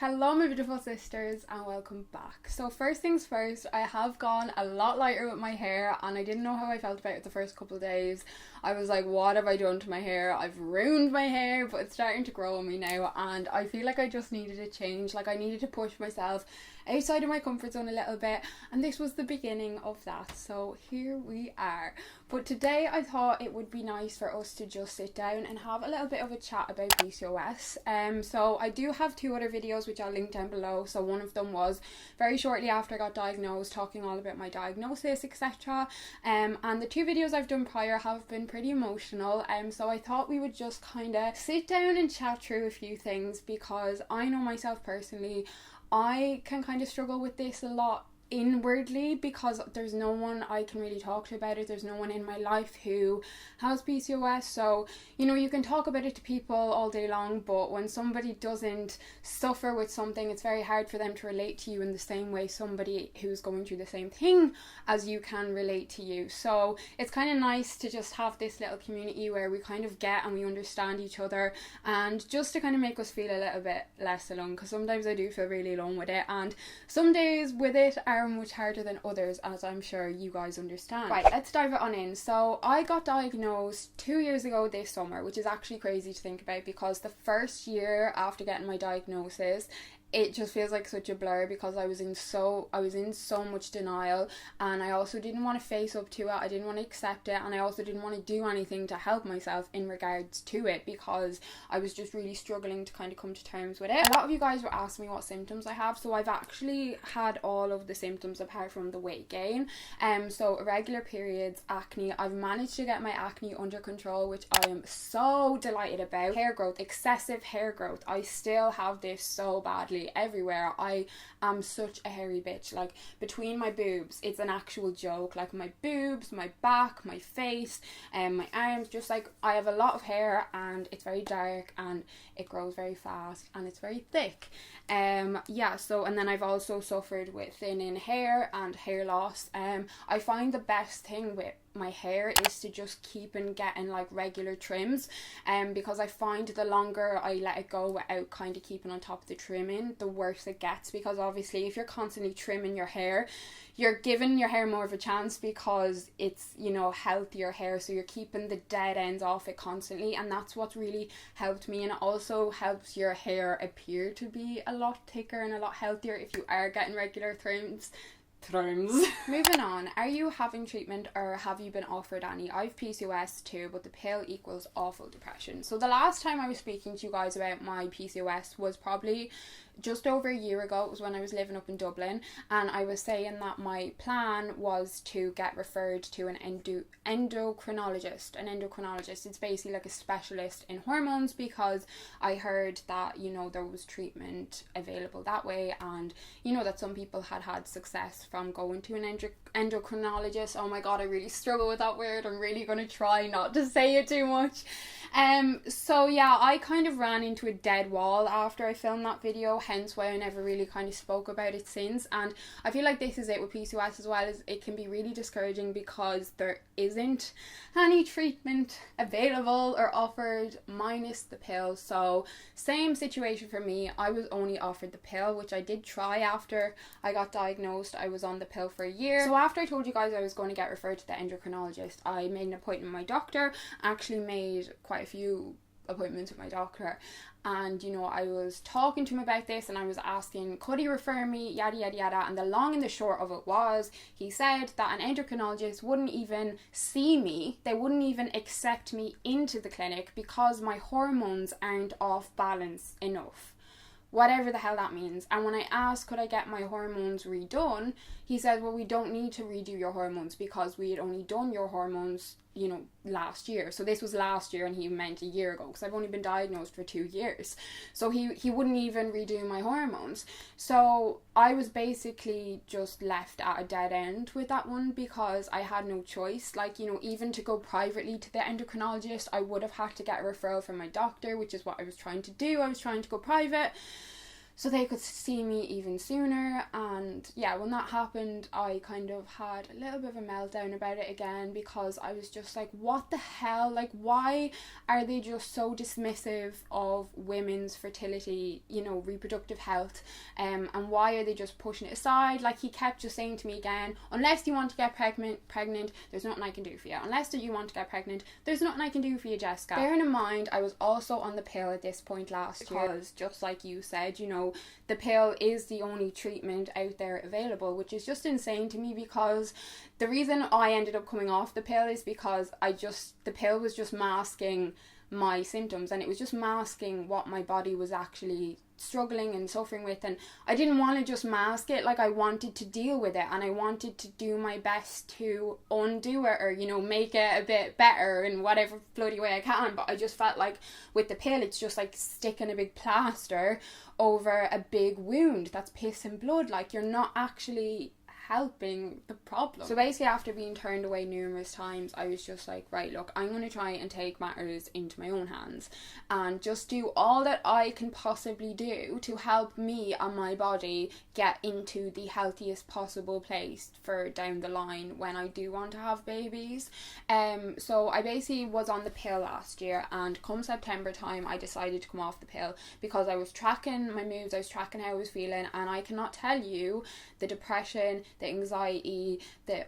Hello my beautiful sisters and welcome back. So first things first, I have gone a lot lighter with my hair and I didn't know how I felt about it the first couple of days. I was like, what have I done to my hair? I've ruined my hair, but it's starting to grow on me now and I feel like I just needed a change. Like I needed to push myself outside of my comfort zone a little bit, and this was the beginning of that. So here we are. But today I thought it would be nice for us to just sit down and have a little bit of a chat about PCOS. So I do have two other videos which I'll link down below. So one of them was very shortly after I got diagnosed, talking all about my diagnosis, etc. And the two videos I've done prior have been pretty emotional. So I thought we would just kind of sit down and chat through a few things, because I know myself personally, I can kind of struggle with this a lot inwardly, because there's no one I can really talk to about it. There's no one in my life who has PCOS, so you know, you can talk about it to people all day long, but when somebody doesn't suffer with something, it's very hard for them to relate to you in the same way somebody who's going through the same thing as you can relate to you. So it's kind of nice to just have this little community where we kind of get and we understand each other, and just to kind of make us feel a little bit less alone, because sometimes I do feel really alone with it, and some days with it are much harder than others, as I'm sure you guys understand. Right, let's dive it on in. So I got diagnosed 2 years ago this summer, which is actually crazy to think about, because the first year after getting my diagnosis, it just feels like such a blur, because I was in so much denial, and I also didn't want to face up to it. I didn't want to accept it, and I also didn't want to do anything to help myself in regards to it, because I was just really struggling to kind of come to terms with it. A lot of you guys were asking me what symptoms I have, so I've actually had all of the symptoms apart from the weight gain. So irregular periods, acne. I've managed to get my acne under control, which I am so delighted about. Hair growth, excessive hair growth. I still have this so badly everywhere. I am such a hairy bitch. Like between my boobs, it's an actual joke. Like my boobs, my back, my face, and my arms, just like I have a lot of hair, and it's very dark and it grows very fast and it's very thick. Yeah, so, and then I've also suffered with thinning hair and hair loss. I find the best thing with my hair is to just keep and getting like regular trims, because I find the longer I let it go without kind of keeping on top of the trimming, the worse it gets, because obviously if you're constantly trimming your hair, you're giving your hair more of a chance, because it's, you know, healthier hair, so you're keeping the dead ends off it constantly, and that's what's really helped me. And it also helps your hair appear to be a lot thicker and a lot healthier if you are getting regular trims. Moving on, are you having treatment or have you been offered any? I've PCOS too, but the pill equals awful depression. So the last time I was speaking to you guys about my PCOS was probably just over a year ago. It was when I was living up in Dublin, and I was saying that my plan was to get referred to an endocrinologist. It's basically like a specialist in hormones, because I heard that, you know, there was treatment available that way, and you know that some people had success from going to an endocrinologist. Oh my god, I really struggle with that word. I'm really going to try not to say it too much. So yeah, I kind of ran into a dead wall after I filmed that video, hence why I never really kind of spoke about it since. And I feel like this is it with PCOS as well, is it can be really discouraging because there isn't any treatment available or offered, minus the pill. So same situation for me. I was only offered the pill, which I did try after I got diagnosed. I was on the pill for a year. So after I told you guys I was going to get referred to the endocrinologist, I made an appointment with my doctor. Actually made quite a few appointments with my doctor, and you know, I was talking to him about this, and I was asking could he refer me, yada yada yada, and the long and the short of it was, he said that an endocrinologist wouldn't even see me, they wouldn't even accept me into the clinic because my hormones aren't off balance enough. Whatever the hell that means. And when I asked could I get my hormones redone, he said, well, we don't need to redo your hormones because we had only done your hormones, you know, last year. So this was last year, and he meant a year ago, because I've only been diagnosed for 2 years. So he wouldn't even redo my hormones. So I was basically just left at a dead end with that one, because I had no choice. Like, you know, even to go privately to the endocrinologist, I would have had to get a referral from my doctor, which is what I was trying to do. I was trying to go private. so they could see me even sooner. And yeah, when that happened, I kind of had a little bit of a meltdown about it again, because I was just like, what the hell, like why are they just so dismissive of women's fertility, you know, reproductive health, and why are they just pushing it aside? Like, he kept just saying to me again, unless you want to get pregnant, there's nothing I can do for you. Unless you want to get pregnant, there's nothing I can do for you, Jessica. Bearing in mind, I was also on the pill at this point last year, because just like you said, you know, the pill is the only treatment out there available, which is just insane to me, because the reason I ended up coming off the pill is because the pill was just masking my symptoms, and it was just masking what my body was actually struggling and suffering with, and I didn't want to just mask it. Like, I wanted to deal with it, and I wanted to do my best to undo it, or, you know, make it a bit better in whatever bloody way I can. But I just felt like with the pill, it's just like sticking a big plaster over a big wound that's piss and blood. Like, you're not actually helping the problem. So basically, after being turned away numerous times, I was just like, right, look, I'm going to try and take matters into my own hands and just do all that I can possibly do to help me and my body get into the healthiest possible place for down the line when I do want to have babies. So I basically was on the pill last year, and come September time, I decided to come off the pill, because I was tracking my moods, I was tracking how I was feeling, and I cannot tell you the depression, the anxiety, the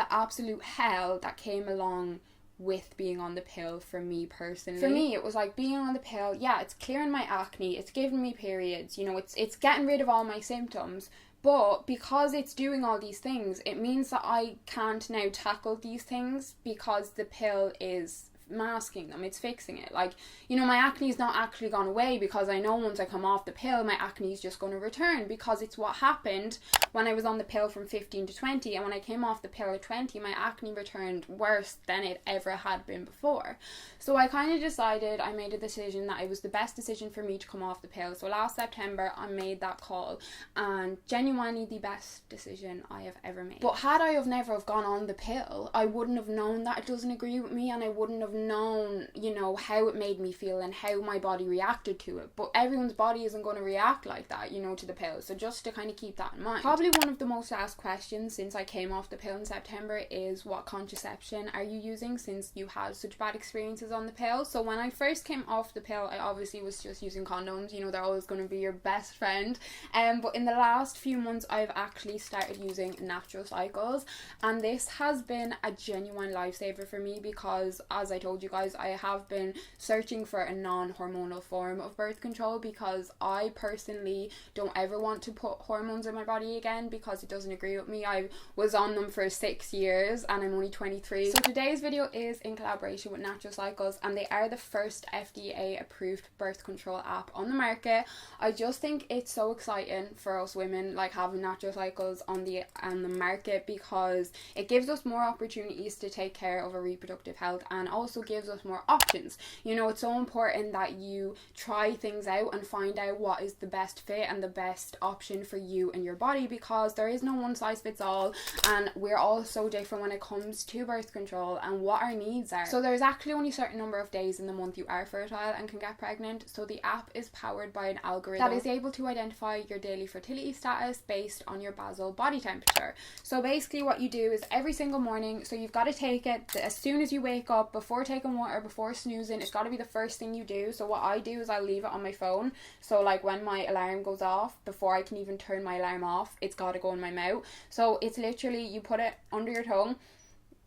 absolute hell that came along with being on the pill for me personally. For me, it was like being on the pill, yeah, it's clearing my acne, it's giving me periods, you know, it's getting rid of all my symptoms. But because it's doing all these things, it means that I can't now tackle these things, because the pill is masking them, it's fixing it. Like, you know, my acne is not actually gone away, because I know once I come off the pill, my acne is just going to return, because it's what happened when I was on the pill from 15 to 20, and when I came off the pill at 20, my acne returned worse than it ever had been before. So I kind of decided, I made a decision that it was the best decision for me to come off the pill. So last September, I made that call, and genuinely the best decision I have ever made. But had I have never have gone on the pill, I wouldn't have known that it doesn't agree with me, and I wouldn't have known, you know, how it made me feel and how my body reacted to it. But everyone's body isn't going to react like that, you know, to the pill. So just to kind of keep that in mind. Probably one of the most asked questions since I came off the pill in September is, what contraception are you using, since you had such bad experiences on the pill? So when I first came off the pill, I obviously was just using condoms, you know, they're always going to be your best friend. But in the last few months, I've actually started using natural cycles, and this has been a genuine lifesaver for me, because as I told you guys, I have been searching for a non-hormonal form of birth control, because I personally don't ever want to put hormones in my body again, because it doesn't agree with me. I was on them for 6 years and I'm only 23. So today's video is in collaboration with Natural Cycles, and they are the first FDA approved birth control app on the market. I just think it's so exciting for us women, like, having Natural Cycles on the market, because it gives us more opportunities to take care of our reproductive health, and also gives us more options. You know, it's so important that you try things out and find out what is the best fit and the best option for you and your body, because there is no one size fits all, and we're all so different when it comes to birth control and what our needs are. So there's actually only a certain number of days in the month you are fertile and can get pregnant. So the app is powered by an algorithm that is able to identify your daily fertility status based on your basal body temperature. So basically what you do is every single morning, so you've got to take it as soon as you wake up, before taking water, before snoozing, it's got to be the first thing you do. So what I do is I leave it on my phone, so like when my alarm goes off, before I can even turn my alarm off, it's got to go in my mouth. So it's literally, you put it under your tongue,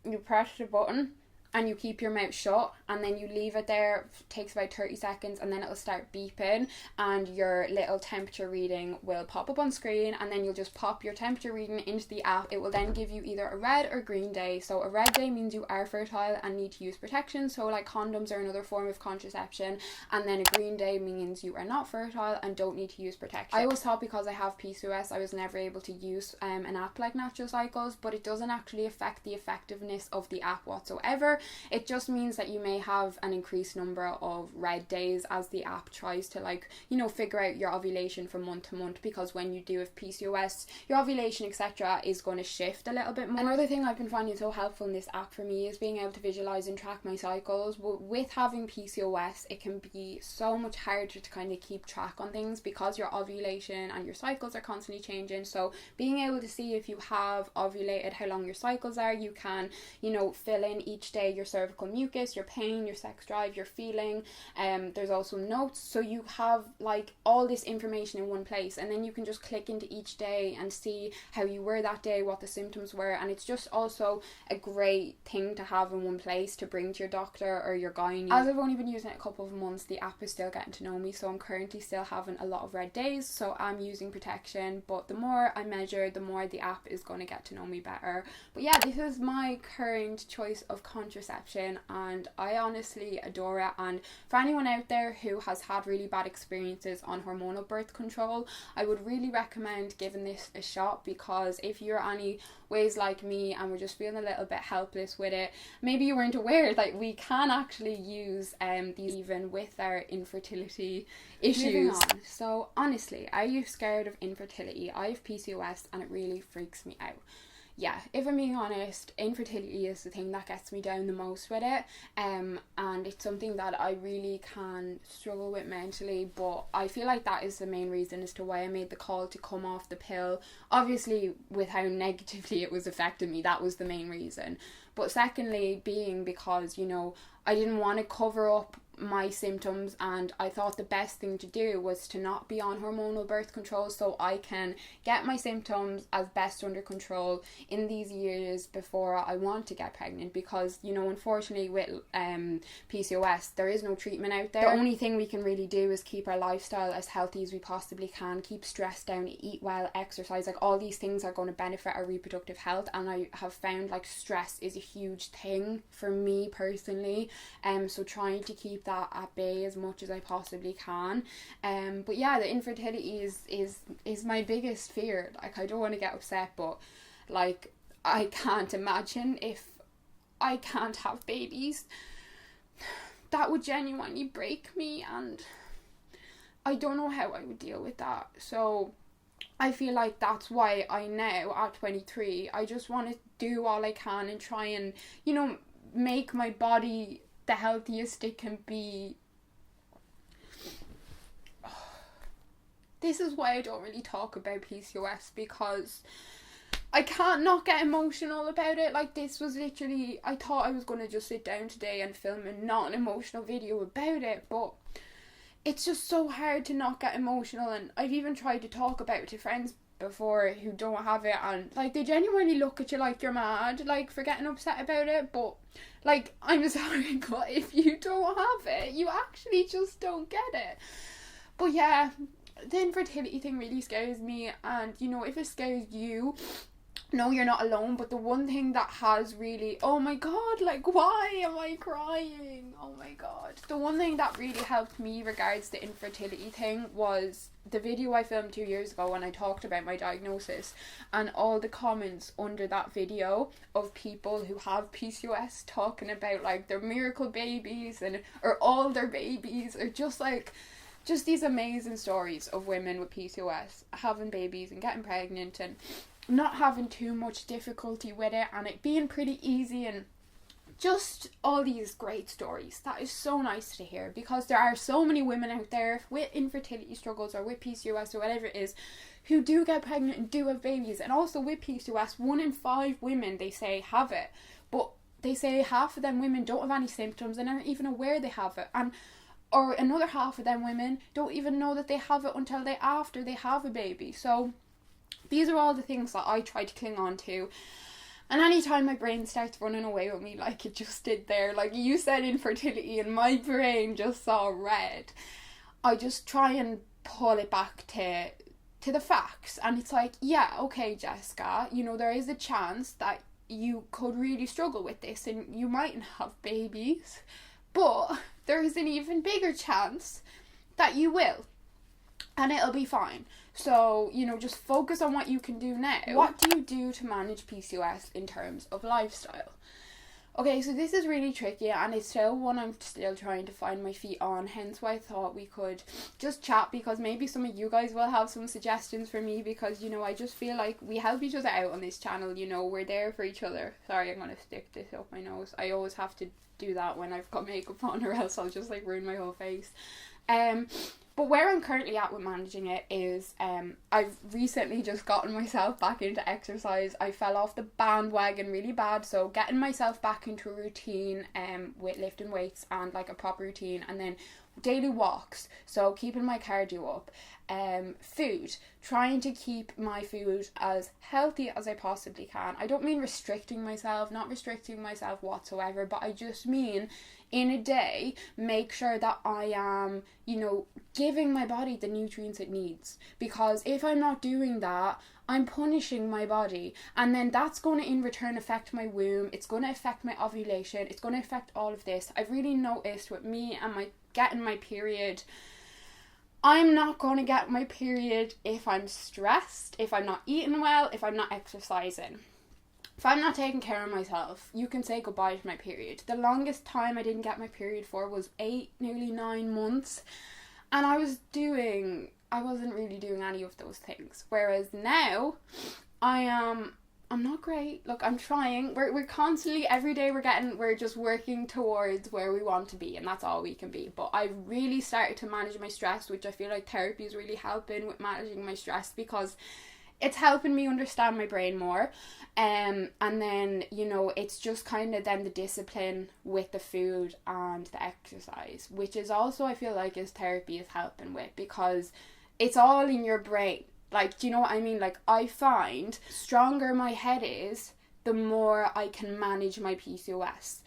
you press the button, and you keep your mouth shut, and then you leave it there. It takes about 30 seconds, and then it'll start beeping, and your little temperature reading will pop up on screen, and then you'll just pop your temperature reading into the app. It will then give you either a red or green day. So a red day means you are fertile and need to use protection, so like condoms are another form of contraception, and then a green day means you are not fertile and don't need to use protection. I always thought because I have PCOS, I was never able to use an app like Natural Cycles, but it doesn't actually affect the effectiveness of the app whatsoever. It just means that you may have an increased number of red days as the app tries to, like, you know, figure out your ovulation from month to month, because when you do have PCOS, your ovulation etc. is going to shift a little bit more. Another thing I've been finding so helpful in this app for me is being able to visualize and track my cycles. With having PCOS, it can be so much harder to kind of keep track on things because your ovulation and your cycles are constantly changing. So being able to see if you have ovulated, how long your cycles are, you can, you know, fill in each day your cervical mucus, your pain, your sex drive, your feeling. There's also notes, so you have like all this information in one place, and then you can just click into each day and see how you were that day, what the symptoms were. And it's just also a great thing to have in one place to bring to your doctor or your gynae. As I've only been using it a couple of months, the app is still getting to know me, so I'm currently still having a lot of red days, so I'm using protection, but the more I measure, the more the app is going to get to know me better. But yeah, this is my current choice of contraception, and I honestly adore it. And for anyone out there who has had really bad experiences on hormonal birth control, I would really recommend giving this a shot, because if you're any ways like me and we're just feeling a little bit helpless with it, maybe you weren't aware that we can actually use these even with our infertility issues. Moving on. So honestly, are you scared of infertility? I have PCOS and it really freaks me out. Yeah, if I'm being honest, infertility is the thing that gets me down the most with it, and it's something that I really can struggle with mentally. But I feel like that is the main reason as to why I made the call to come off the pill. Obviously, with how negatively it was affecting me, that was the main reason. But secondly, being because, you know, I didn't want to cover up my symptoms, and I thought the best thing to do was to not be on hormonal birth control, so I can get my symptoms as best under control in these years before I want to get pregnant. Because, you know, unfortunately with PCOS, there is no treatment out there. The only thing we can really do is keep our lifestyle as healthy as we possibly can, keep stress down, eat well, exercise. Like, all these things are going to benefit our reproductive health, and I have found like stress is a huge thing for me personally, so trying to keep that at bay as much as I possibly can. But yeah, the infertility is my biggest fear. Like, I don't want to get upset, but like, I can't imagine if I can't have babies. That would genuinely break me, and I don't know how I would deal with that. So I feel like that's why I now, at 23, I just want to do all I can and try and, you know, make my body the healthiest it can be. This is why I don't really talk about PCOS, because I can't not get emotional about it. Like, this was literally, I thought I was going to just sit down today and film a not an emotional video about it, but it's just so hard to not get emotional. And I've even tried to talk about it to friends before who don't have it, and like, they genuinely look at you like you're mad, like, for getting upset about it. But like, I'm sorry, but if you don't have it, you actually just don't get it. But yeah, the infertility thing really scares me, and you know, if it scares you, no, you're not alone. But the one thing that has really, oh my god, like, why am I crying? Oh my god. The one thing that really helped me regards the infertility thing was the video I filmed 2 years ago when I talked about my diagnosis, and all the comments under that video of people who have PCOS talking about like their miracle babies and or all their babies, or just these amazing stories of women with PCOS having babies and getting pregnant and not having too much difficulty with it, and it being pretty easy, and just all these great stories. That is so nice to hear, because there are so many women out there with infertility struggles or with PCOS or whatever it is who do get pregnant and do have babies. And also with PCOS, 1 in 5 women, they say, have it, but they say half of them women don't have any symptoms and aren't even aware they have it, and or another half of them women don't even know that they have it until after they have a baby. So these are all the things that I try to cling on to. And anytime my brain starts running away with me, like it just did there, like you said infertility and my brain just saw red, I just try and pull it back to the facts. And it's like, yeah, okay, Jessica, you know, there is a chance that you could really struggle with this and you mightn't have babies, but there is an even bigger chance that you will, and it'll be fine. So, you know, just focus on what you can do now. What do you do to manage PCOS in terms of lifestyle? Okay, so this is really tricky and it's still one I'm still trying to find my feet on, hence why I thought we could just chat, because maybe some of you guys will have some suggestions for me, because, you know, I just feel like we help each other out on this channel, you know, we're there for each other. Sorry, I'm going to stick this up my nose. I always have to do that when I've got makeup on, or else I'll just like ruin my whole face. But where I'm currently at with managing it is I've recently just gotten myself back into exercise. I fell off the bandwagon really bad, so getting myself back into a routine with lifting weights and like a proper routine, and then daily walks, so keeping my cardio up. Food, trying to keep my food as healthy as I possibly can. I don't mean restricting myself, not restricting myself whatsoever, but I just mean in a day, make sure that I am, you know, giving my body the nutrients it needs. Because if I'm not doing that, I'm punishing my body. And then that's going to in return affect my womb. It's going to affect my ovulation. It's going to affect all of this. I've really noticed with me and my getting my period, I'm not going to get my period if I'm stressed, if I'm not eating well, if I'm not exercising. If I'm not taking care of myself, you can say goodbye to my period. The longest time I didn't get my period for was 8, nearly 9 months. And I wasn't really doing any of those things. Whereas now, I'm not great. Look, I'm trying. We're constantly, every day we're just working towards where we want to be, and that's all we can be. But I've really started to manage my stress, which I feel like therapy is really helping with managing my stress, because it's helping me understand my brain more. And then, you know, it's just kind of then the discipline with the food and the exercise, which is also, I feel like, is therapy is helping with, because it's all in your brain. Like, do you know what I mean? Like, I find stronger my head is, the more I can manage my PCOS.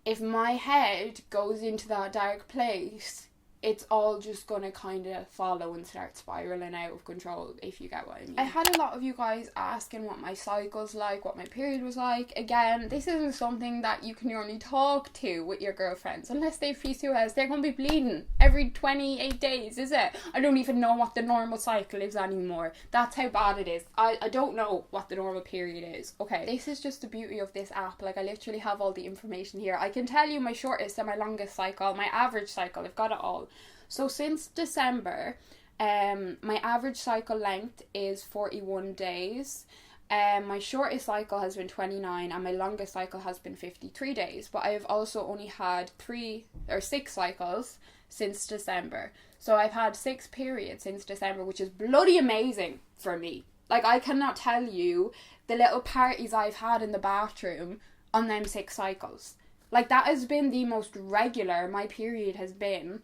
If my head goes into that dark place, it's all just going to kind of follow and start spiraling out of control, if you get what I mean. I had a lot of you guys asking what my cycle's like, what my period was like. Again, this isn't something that you can only talk to with your girlfriends. Unless they have PCOS, they're going to be bleeding every 28 days, is it? I don't even know what the normal cycle is anymore. That's how bad it is. I don't know what the normal period is. Okay, this is just the beauty of this app. Like, I literally have all the information here. I can tell you my shortest and my longest cycle, my average cycle. I've got it all. So since December, my average cycle length is 41 days. My shortest cycle has been 29 and my longest cycle has been 53 days. But I have also only had 6 cycles since December. So I've had 6 periods since December, which is bloody amazing for me. Like, I cannot tell you the little parties I've had in the bathroom on them 6 cycles. Like, that has been the most regular my period has been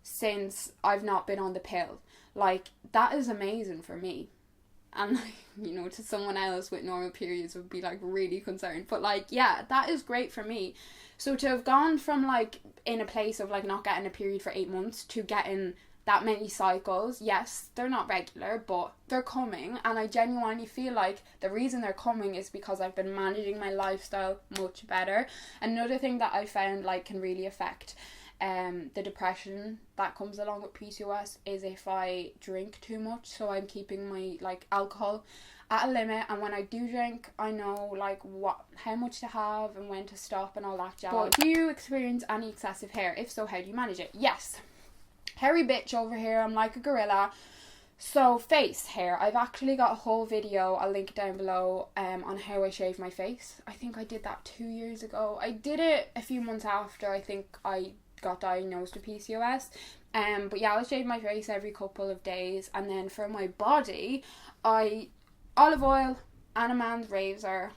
since I've not been on the pill. Like, that is amazing for me. And, like, you know, to someone else with normal periods would be, like, really concerned. But, like, yeah, that is great for me. So to have gone from, like, in a place of, like, not getting a period for 8 months to getting that many cycles, yes, they're not regular, but they're coming. And I genuinely feel like the reason they're coming is because I've been managing my lifestyle much better. Another thing that I found, like, can really affect the depression that comes along with PCOS is if I drink too much. So I'm keeping my, like, alcohol at a limit, and when I do drink, I know, like, how much to have and when to stop and all that jazz. But do you experience any excessive hair? If so, how do you manage it? Yes, hairy bitch over here, I'm like a gorilla. So face hair, I've actually got a whole video, I'll link it down below, on how I shave my face. I think I did that 2 years ago. I did it a few months after I think I got diagnosed with PCOS. But yeah, I'll shave my face every couple of days. And then for my body, olive oil and a man's razor,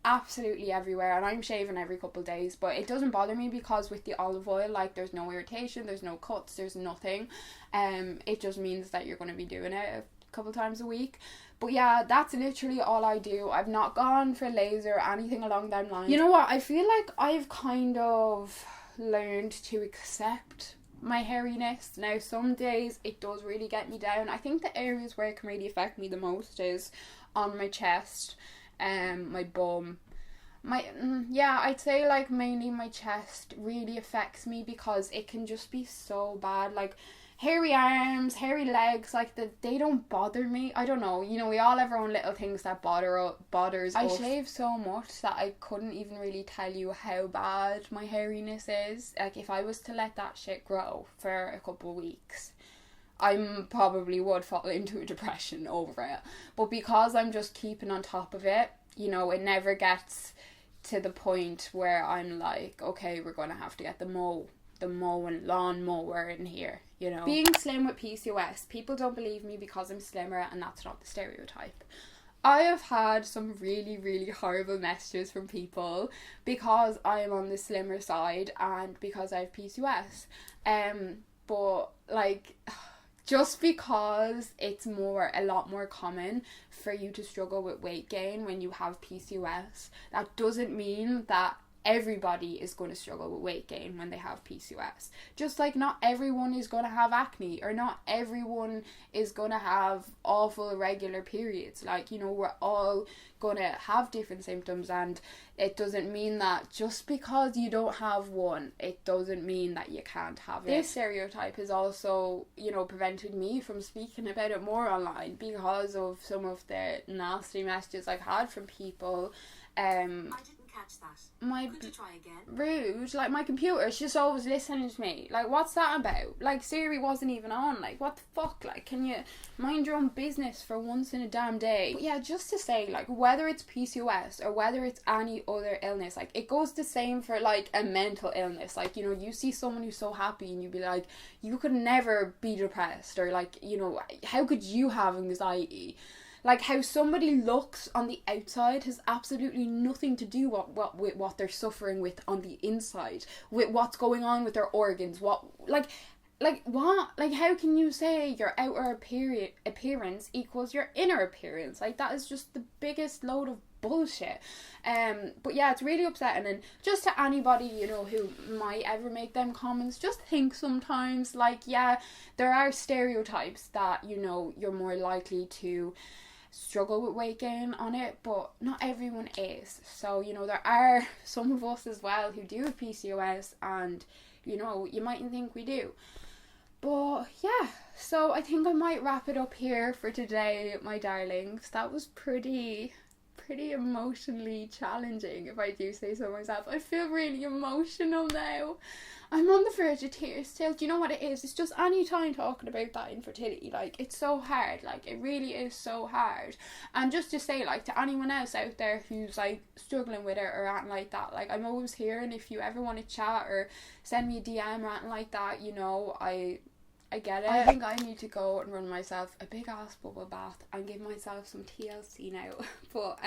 absolutely everywhere, and I'm shaving every couple of days. But it doesn't bother me because with the olive oil, like, there's no irritation, there's no cuts, there's nothing. It just means that you're going to be doing it a couple times a week. But yeah, that's literally all I do. I've not gone for laser or anything along that line. You know what, I feel like I've kind of learned to accept my hairiness. Now, some days it does really get me down. I think the areas where it can really affect me the most is on my chest, my bum, I'd say, like, mainly my chest really affects me because it can just be so bad. Like, hairy arms, hairy legs, like they don't bother me. I don't know, you know, we all have our own little things that bothers us. I shave so much that I couldn't even really tell you how bad my hairiness is. Like, if I was to let that shit grow for a couple of weeks, I probably would fall into a depression over it. But because I'm just keeping on top of it, you know, it never gets to the point where I'm like, okay, we're going to have to get the lawn mower in here, you know. Being slim with PCOS, people don't believe me because I'm slimmer, and that's not the stereotype. I have had some really, really horrible messages from people because I am on the slimmer side and because I have PCOS. But like, just because it's a lot more common for you to struggle with weight gain when you have PCOS, that doesn't mean that everybody is going to struggle with weight gain when they have PCOS. Just like not everyone is going to have acne, or not everyone is going to have awful irregular periods. Like, you know, we're all going to have different symptoms, and it doesn't mean that just because you don't have one, it doesn't mean that you can't have it. This stereotype has also, you know, prevented me from speaking about it more online because of some of the nasty messages I've had from people. I didn't catch that. Could you try again? Rude. Like, my computer's just always listening to me. Like, what's that about? Like, Siri wasn't even on. Like, what the fuck? Like, can you mind your own business for once in a damn day? But yeah, just to say, like, whether it's PCOS or whether it's any other illness, like, it goes the same for, like, a mental illness. Like, you know, you see someone who's so happy and you'd be like, you could never be depressed, or, like, you know, how could you have anxiety? Like, how somebody looks on the outside has absolutely nothing to do with what they're suffering with on the inside, with what's going on with their organs. What? Like, how can you say your outer appearance equals your inner appearance? Like, that is just the biggest load of bullshit. But yeah, it's really upsetting. And just to anybody, you know, who might ever make them comments, just think sometimes, like, yeah, there are stereotypes that, you know, you're more likely to struggle with weight gain on it, but not everyone is. So, you know, there are some of us as well who do have PCOS, and, you know, you mightn't think we do. But yeah, so I think I might wrap it up here for today, my darlings. That was pretty emotionally challenging, if I do say so myself. I feel really emotional now. I'm on the verge of tears still. Do you know what it is? It's just any time talking about that infertility, like, it's so hard. Like, it really is so hard. And just to say, like, to anyone else out there who's, like, struggling with it or anything like that, like, I'm always here, and if you ever want to chat or send me a DM or anything like that, you know, I get it. I think I need to go and run myself a big ass bubble bath and give myself some TLC now. But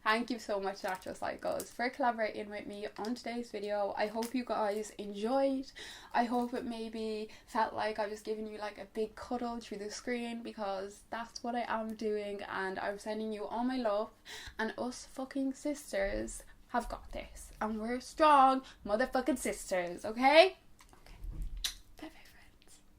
thank you so much, Natural Cycles, for collaborating with me on today's video. I hope you guys enjoyed. I hope it maybe felt like I was giving you like a big cuddle through the screen, because that's what I am doing, and I'm sending you all my love, and us fucking sisters have got this, and we're strong motherfucking sisters, okay?